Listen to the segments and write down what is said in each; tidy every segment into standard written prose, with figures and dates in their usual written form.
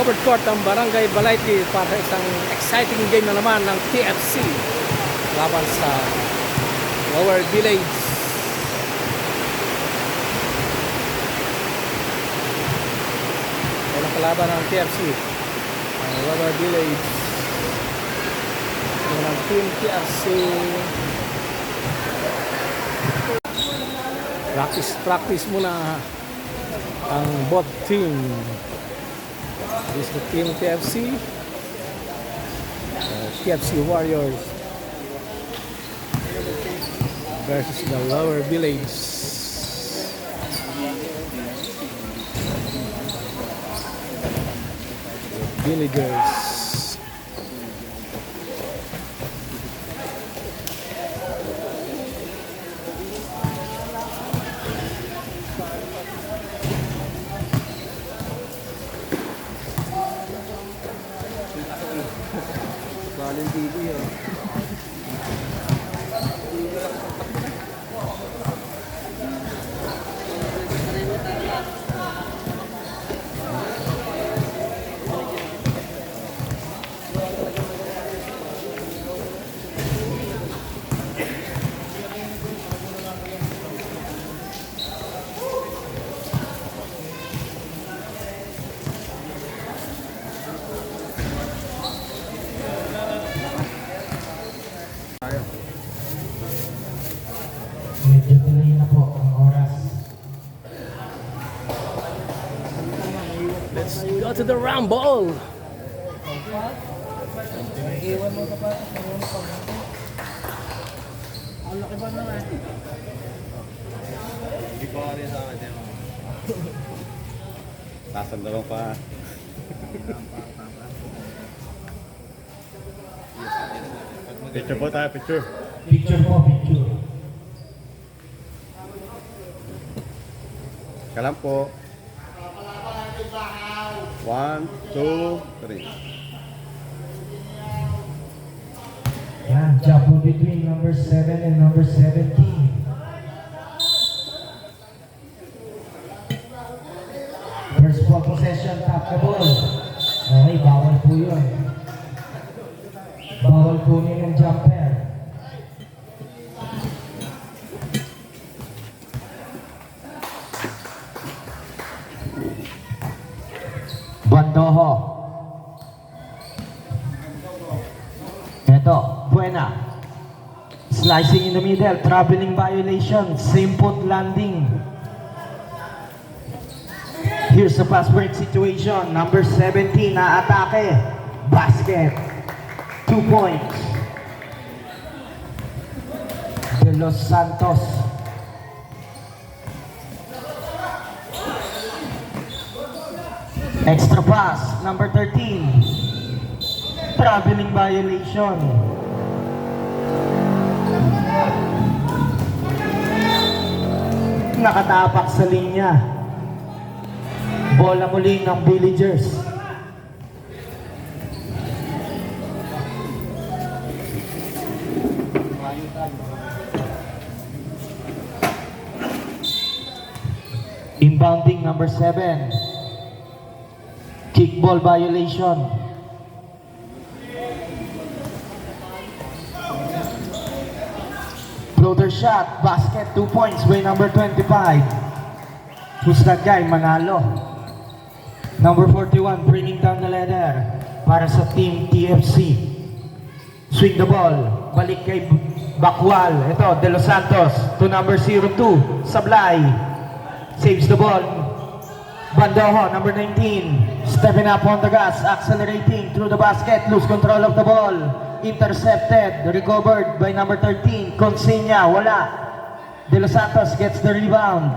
covered court ng Barangay Balete para isang exciting game na naman ng TFC laban sa Lower Village. Walang kalaban ng TFC, ang Lower Village ng Team TFC. Practice muna ang both team. This is the Team TFC, TFC Warriors versus the Lower Village. Villagers. Galing TV ah. Medyo tuloy na po ang oras. Let's go to the rumble. Iwan mo pa. Ang laki ba naman? Hindi ko rin sa akin. Sasandalo pa. Picture po tayo, picture. Picture po, picture. Kalam po. 1, 2, 3. Yan, jump between number 7 and number 17. First ball possession, tap the ball. Okay, bawal po yun. Bawal po yung jumper. Bandoho. Ito, Buena. Slicing in the middle, traveling violation, same foot landing. Here's the fast break situation. Number 17 na atake. Basket. 2 points. De Los Santos. Extra pass, number 13. Traveling violation. Nakatapak sa linya. Bola muli ng Villagers. Inbounding number 7. Kickball violation. Floater shot, basket, 2 points by number 25. Who's that guy? Manalo. Number 41, bringing down the ladder para sa Team TFC. Swing the ball, balik kay Bakwal. Ito, De Los Santos to number 02, Sablay. Saves the ball. Bandoho, number 19, stepping up on the gas, accelerating through the basket, lose control of the ball. Intercepted, recovered by number 13, Consigna, wala. De Los Santos gets the rebound.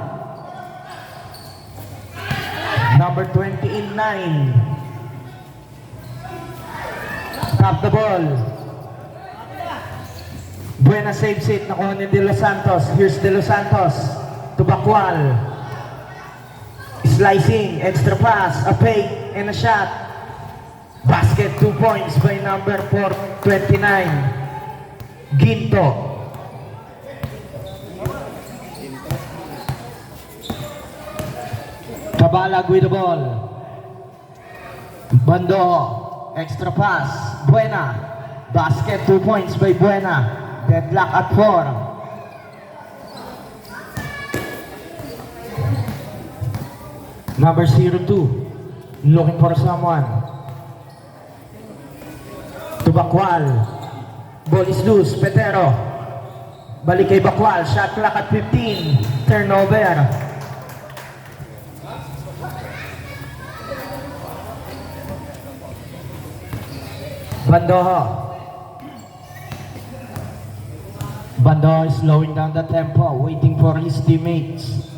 Number 20 in 9. Tap the ball. Buena saves it, nakuha ni De Los Santos. Here's De Los Santos to Bakwal. Slicing, extra pass, a fake, and a shot. Basket, 2 points by number 429, Ginto. Tabalag with the ball. Bando, extra pass, Buena. Basket, 2 points by Buena. Deadlock at 4. Number 02, looking for someone. To Bakwal. Ball is loose, Petero. Balik kay Bakwal, shot clock at 15. Turnover. Bandoho. Bandoho is slowing down the tempo, waiting for his teammates.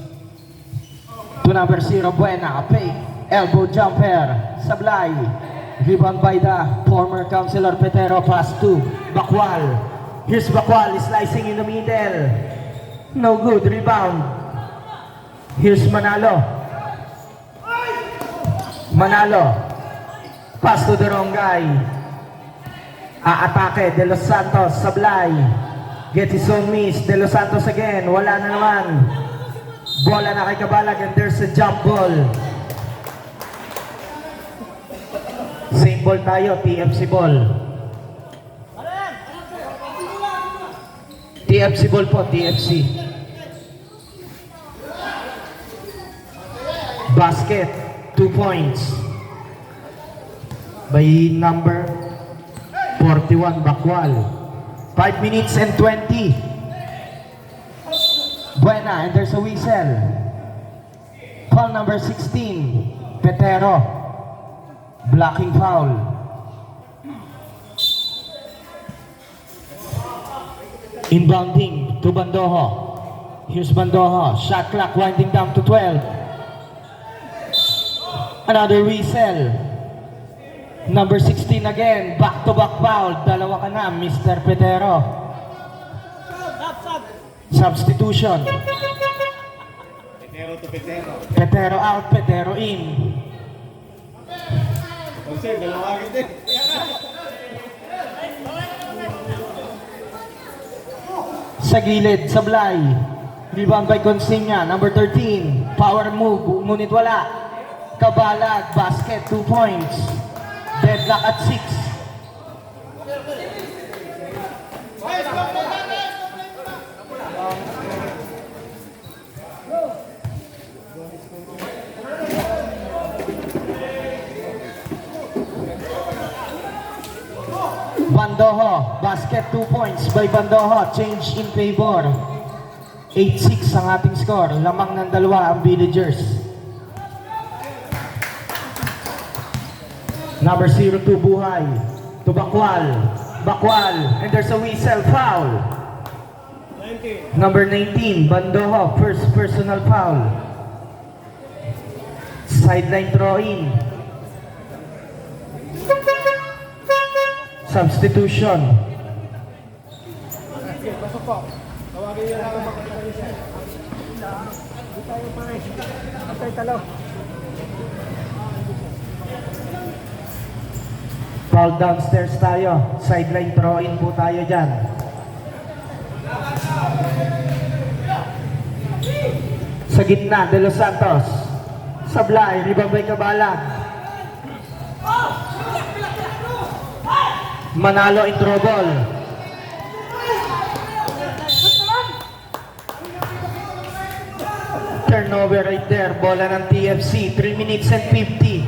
To number 0, Buena, a fake, elbow jumper, Sablay. Rebound by the former councilor Petero, pass to Bakwal. Here's Bakwal, slicing in the middle. No good, rebound. Here's Manalo. Manalo. Pass to the wrong guy. Aatake, De Los Santos, Sablay. Get his own miss, De Los Santos again, wala na naman. Bola na kay Cabalag and there's a jump ball. Same ball tayo, TFC ball. TFC ball po, TFC. Basket, 2 points. By number 41, Bakwal. 5 minutes and 20. Buena, and there's a whistle. Foul number 16, Petero. Blocking foul. Inbounding to Bandoho. Here's Bandoho. Shot clock winding down to 12. Another whistle. Number 16 again. Back-to-back foul. Dalawa ka na, Mr. Petero. Substitution. Petero to Petero. Petero out, Petero in. Jose, dalawa agad eh. Sa gilid, Sablay. Rebound by Consigna, number 13. Power move, ngunit wala. Cabalag, basket, 2 points. Deadlock at 6. Bandoho, basket, 2 points by Bandoho, change in favor. 8-6 ang ating score, lamang ng dalawa ang Villagers. Number 02, Buhay, to Bakwal. Bakwal, and there's a whistle, foul. Number 19, Bandoho, first personal foul. Sideline throw-in. Substitution. Foul downstairs tayo. Sideline throw-in po tayo dyan. Sa gitna, De Los Santos. Sablay, rebound by Cabalag. Manalo in trouble. Turnover right there. Bola ng TFC. 3 minutes and 50.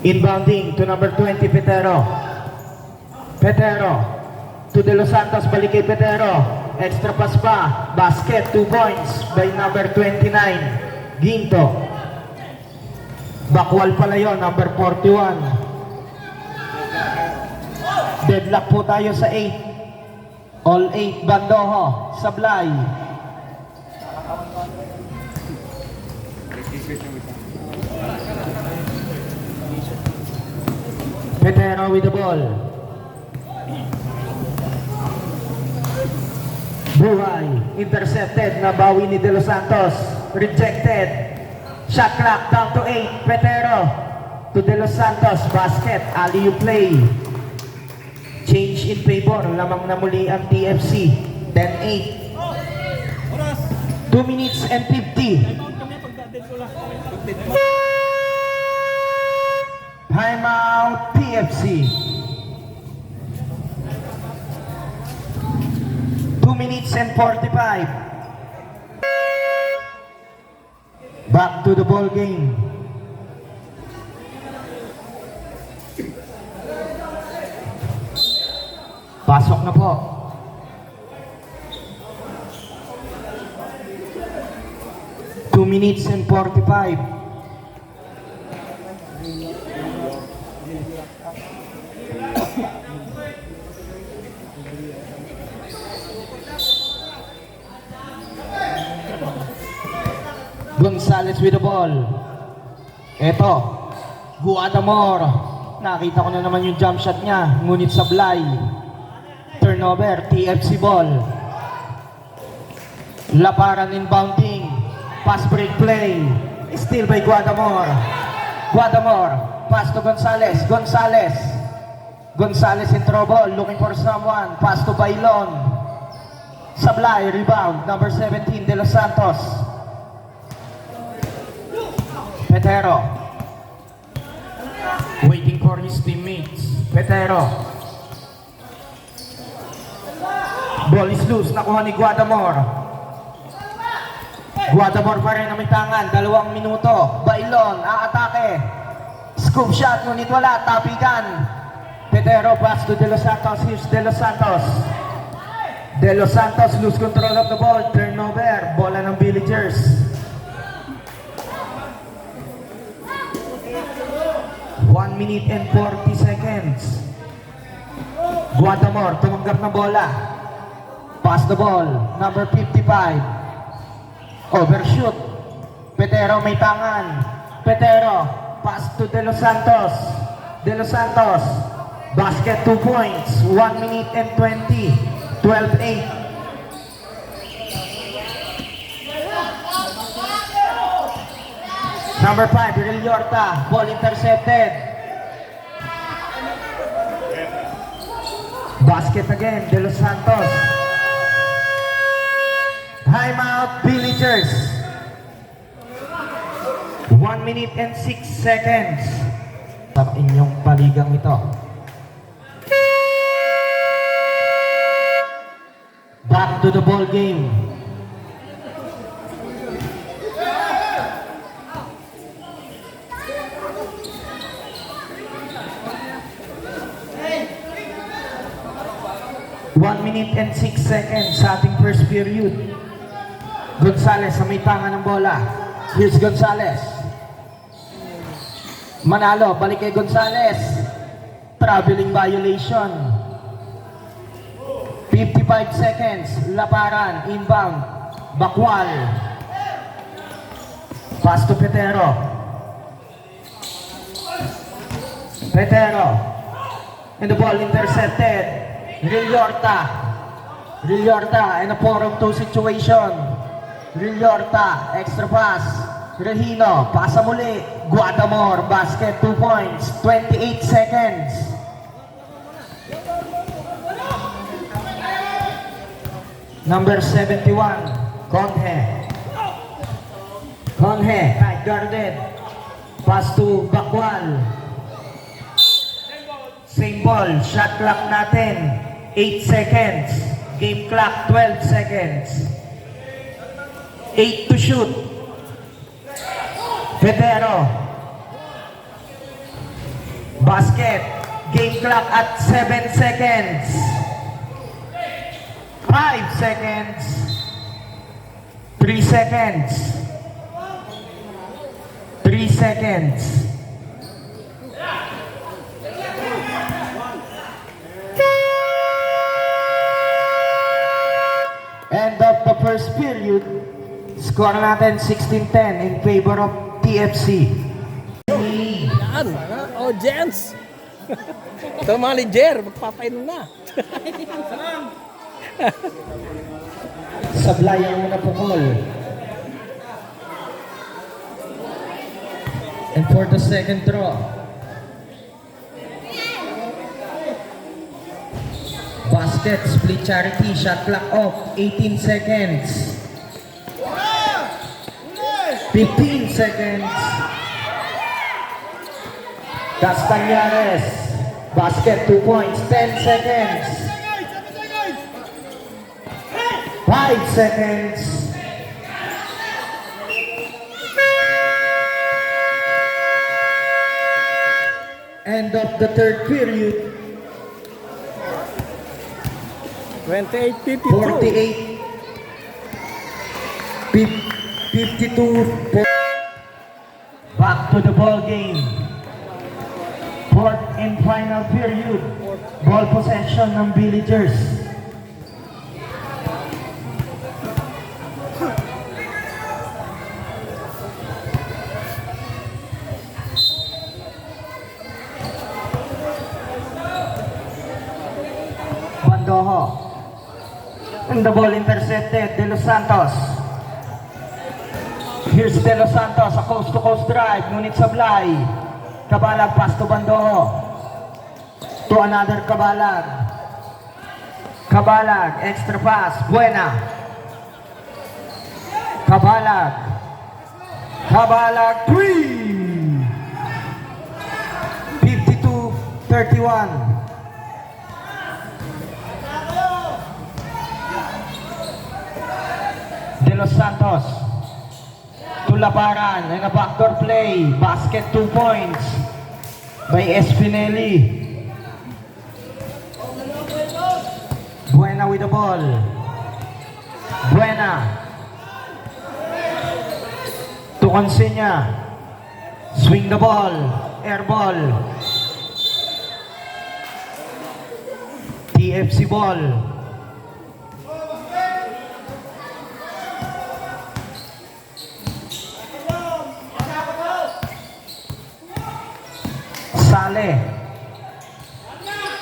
Inbounding to number 20, Petero. Petero. To De Los Santos. Balik kay Petero. Extra pass pa. Basket. 2 points by number 29, Ginto. Bakwal pala yun, number 41. Deadlock po tayo sa 8. All 8, Bandoho, Sablay. Petero with the ball. Buhay, intercepted, nabawi ni De Los Santos. Rejected. Shot clock down to 8. Petero to De Los Santos. Basket. Alley-oop play. Change in favor. Lamang na muli ang TFC. 10-8. To 2 minutes and 50. Timeout TFC. 2 minutes and 45. Back to the ball game. Pasok na po. Two minutes and 45. Gonzales with the ball. Eto, Guadamor. Nakita ko na naman yung jump shot niya, ngunit sablay. Turnover, TFC ball. Laparan inbounding. Pass break play. Still by Guadamor. Guadamor. Pass to Gonzales. Gonzales. Gonzales in trouble. Looking for someone. Pass to Bailon. Sablay. Rebound. Number 17, De Los Santos. Petero. Waiting for his teammates. Petero. Ball is loose. Nakuha ni Guadamor. Guadamor pa rin ang may tangan. 2 minuto. Bailon. Aatake. Scoop shot. Ngunit wala. Tapigan. Petero pass to De Los Santos. Here's De Los Santos. De Los Santos lose control of the ball. Turnover. Bola ng Villagers. 1 minute and 40 seconds. Guadamor, tumanggap ng bola. Pass the ball. Number 55. Overshoot. Petero may tangan. Petero. Pass to De Los Santos. De Los Santos. Basket 2 points. 1 minute and 20. 12-8. Number 5, Riley Horta. Ball intercepted. Basket again, De Los Santos. Timeout, Villagers. 1 minute and 6 seconds. Sa inyong paligang ito. Back to the ball game. One minute and 6 seconds sa ating first period. Gonzales sa may tangan ng bola. Here's Gonzales. Manalo, balik kay Gonzales. Traveling violation. 55 seconds. Laparan, inbound. Bakwal. Pass to Petero. Petero. And the ball intercepted. Rilorta. Rilorta in a 4-on-2 situation. Rilorta, extra pass. Regino, pasa muli. Guadamor, basket, 2 points. 28 seconds. Number 71, Conhe. Conhe, tight guarded. Pass to Bakwal. Same ball, shot clock natin. 8 seconds. Game clock, 12 seconds. 8 to shoot. Petero. Basket. Game clock at 7 seconds. 5 seconds. 3 seconds. 3 seconds. End of the first period. Score natin 16-10 in favor of TFC. Yan. Oh, gents. Ito mga Liger, magpapainom na. Sablay ang una pukol. And for the second draw, basket, split charity, shot clock off, 18 seconds. 15 seconds. Castañares, basket 2 points, 10 seconds. 5 seconds. End of the third period. 28-52. 48, 52. Back to the ball game. Fourth and final period. Ball possession ng Villagers. Bandoho. And the ball intercepted, De Los Santos. Here's De Los Santos, a coast-to-coast drive, ngunit sablay. Kabalag, pass to Bandoho. To another Kabalag. Kabalag, extra pass, Buena. Kabalag. Kabalag, 3! 52-31. De Los Santos to Labaran and a backdoor play, basket 2 points by Espinelli. Buena with the ball. Buena to Consenya. Swing the ball, air ball. TFC ball. Sale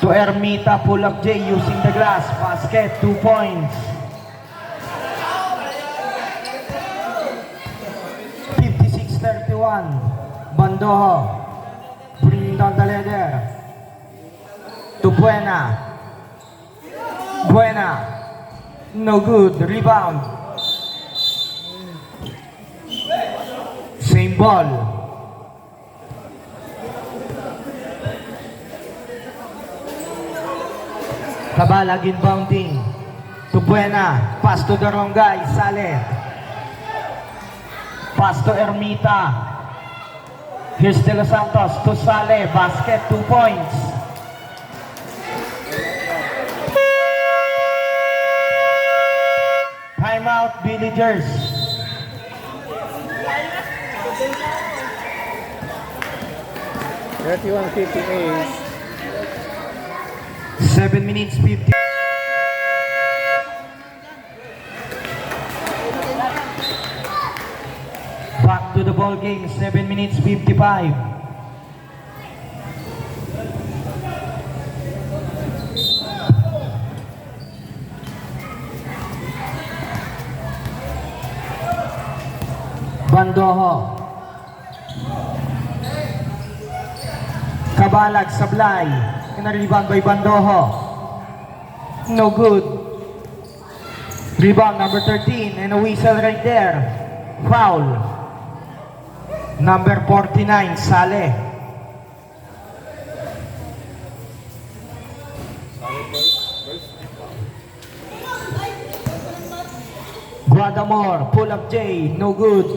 to Ermita, pull up J using the glass, basket 2 points. 56-31. Bandoho bringing down the ladder to Buena. Buena, no good, rebound. Same ball. Kabalag inbounding to Buena, pass to the wrong guy, Sale. Pass to Ermita. Here's De Los Santos to Sale, basket 2 points. Timeout, Villagers. $31.58. 7 minutes 50. Back to the ball game, 7 minutes 55. Bandoho. Kabalag, sablay. And a rebound by Bandoho. No good. Rebound number 13 and a whistle right there. Foul. Number 49, Sale. Guadamor, pull up J, no good.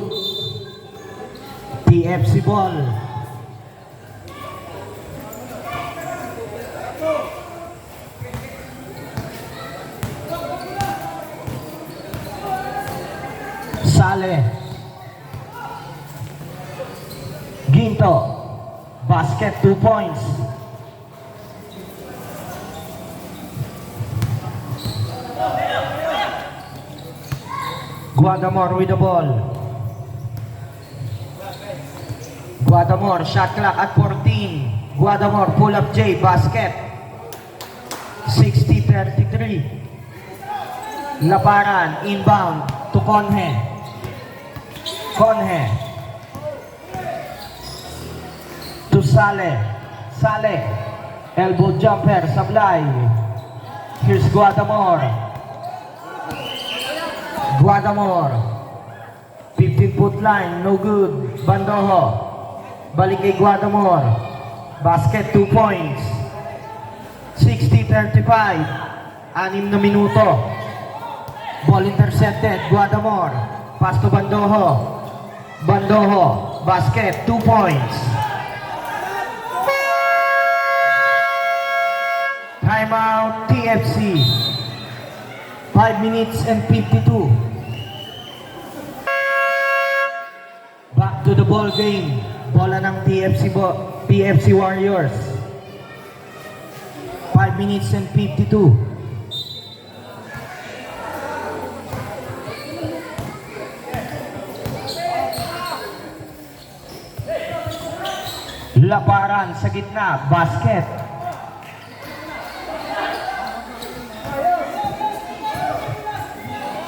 TFC ball. Sale. Ginto. Basket 2 points. Guadamor with the ball. Guadamor, shot clock at 14. Guadamor, pull up J, basket. 60-33. Labaran, inbound to Conhe. Conhe. To Sale. Sale. Elbow jumper, sablay. Here's Guadamor. Guadamor. 15-foot line, no good. Bandoho. Balik kay Guadamor. Basket, 2 points. 60-35. 6 na minuto. Ball intercepted. Guadamor. Pass to Bandoho. Bandoho. Basket, 2 points. Timeout TFC. 5 minutes and 52. Back to the ball game. Bola ng TFC Warriors. 5 minutes and 52. Labaran sa gitna. Basket.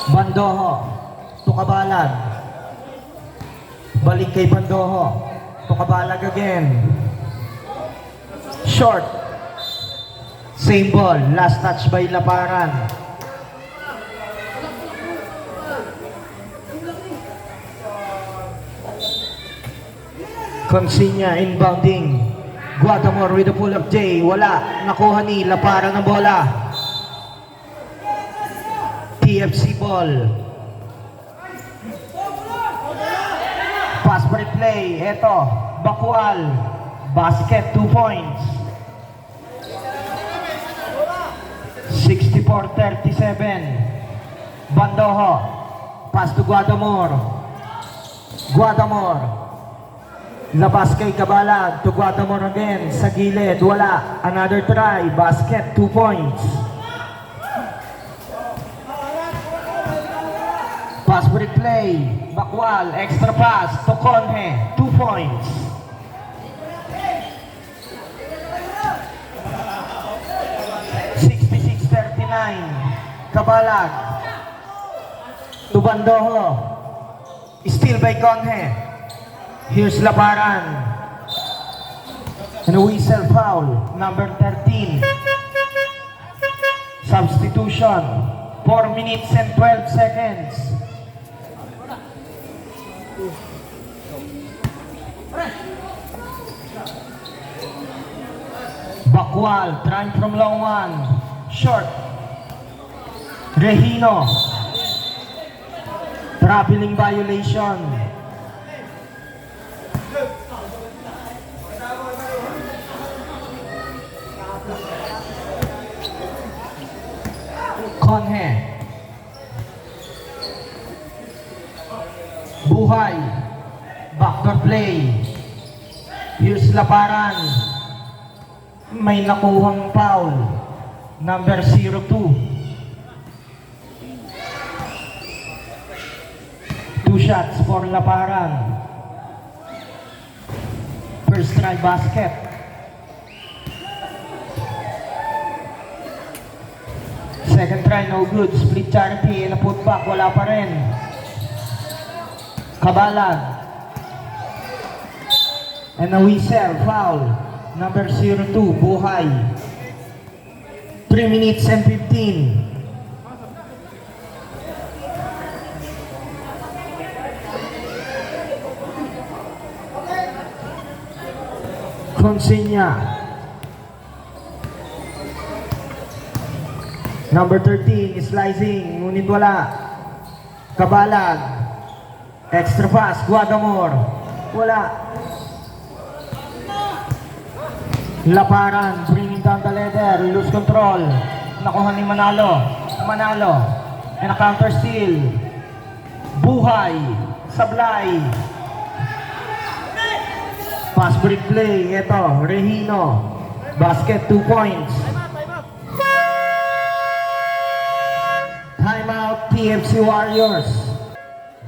Bandoho. Tukabalag. Balik kay Bandoho. Tukabalag again. Short. Same ball. Last touch by Labaran. Consigna inbounding. Guadamor with the pull-up J. Wala. Nakuha ni Labaran ng bola. TFC ball. Pass break play. Eto. Bakual. Basket, 2 points. 64-37. Bandoho. Pass to Guadamor. Guadamor. Labas kay Kabalag. To Guadamor again. Sa gilid. Wala. Another try. Basket, 2 points. Pass break play. Bakwal, extra pass to Conhe, 2 points. Kabalag. To Bandoho. Still by Conhe. Here's Labaran. And a whistle foul. Number 13. Substitution. 4 minutes and 12 seconds. Bakwal, trying from long one. Short. Regino. Traveling violation. Conhe. Buhay. Backdoor play. Here's Labaran. May nakuhang foul. Number 02. 2 shots for Labaran. First try basket. Second try no good. Split charity and a putback. Wala pa rin. Kabalag. And a whistle. Foul. Number 02. Buhay. 3 minutes and 15. Consigna. Number 13 slicing, ngunit wala. Kabalag. Extra pass, Guadamor. Wala. Labaran, bringing down the leather, lose control. Nakuha ni Manalo. Manalo. And a counter steal. Buhay. Sablay. Pass break play. Ito, Regino. Basket, 2 points. Timeout, TFC Warriors.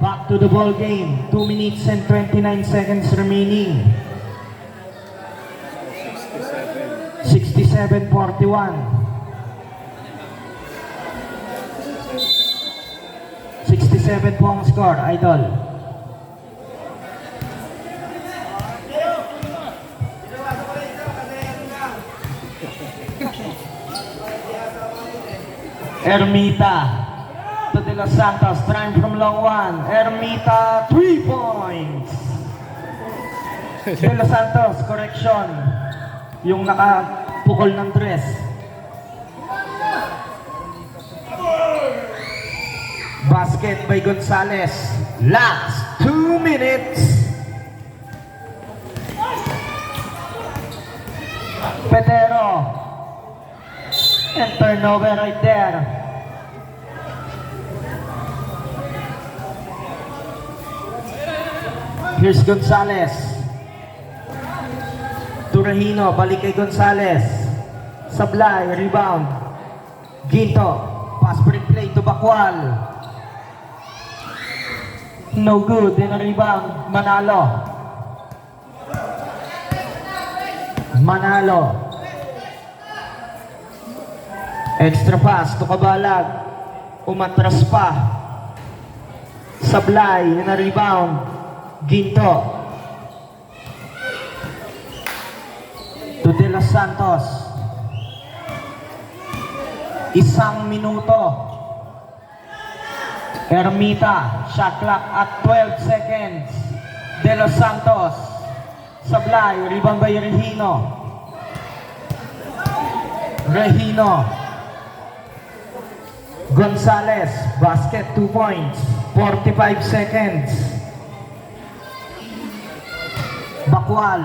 Back to the ball game. 2 minutes and 29 seconds remaining. 67-41. 67 po ang score, Idol. Ermita to De Los Santos trying from long one. Ermita, 3 points. De Los Santos, correction. Yung nakapukol ng dress. Basket by Gonzales. Last 2 minutes. Petero. And turnover right there. Here's Gonzales. To Regino, balik kay Gonzales. Sablay, rebound. Ginto, pass break play to Bakwal. No good, then a rebound, Manalo. Manalo. Extra pass to Kabalag. Umatras pa. Sablay, then a rebound. Ginto. To De Los Santos. Isang minuto. Ermita, shot clock at 12 seconds. De Los Santos. Sablay, rebound by Regino. Regino. Gonzales, basket 2 points. 45 seconds. Bakwal.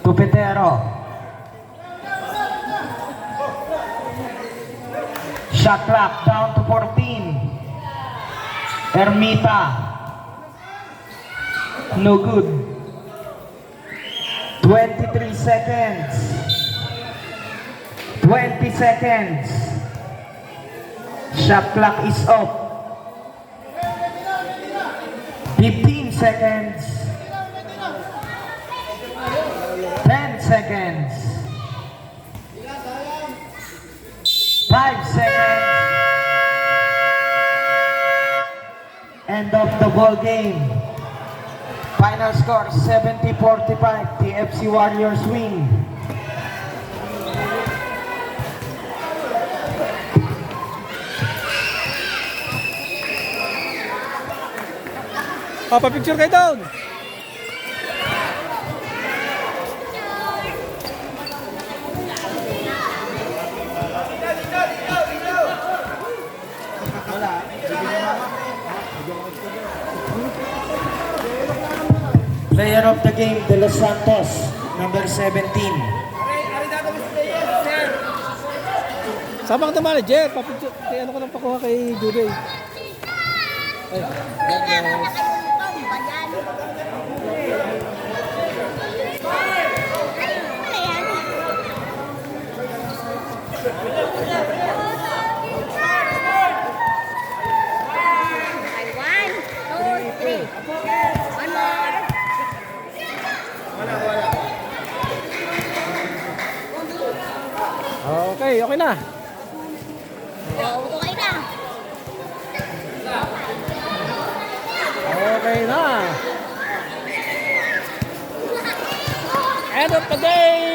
To Petero. Shot clock down to 14. Ermita. No good. 23 seconds. 20 seconds. Shot clock is up. 15 seconds. 10 seconds. 5 seconds. End of the ball game. Final score 70-45. TFC Warriors win. Papa-picture kayo doon. Player of the game, De Los Santos, number 17. Sama ka na manager. Papicture. Kaya ano ko nang pakuha kay Jude. Ay, God bless. Okay, okay na. Okay na. Okay na. End of the game.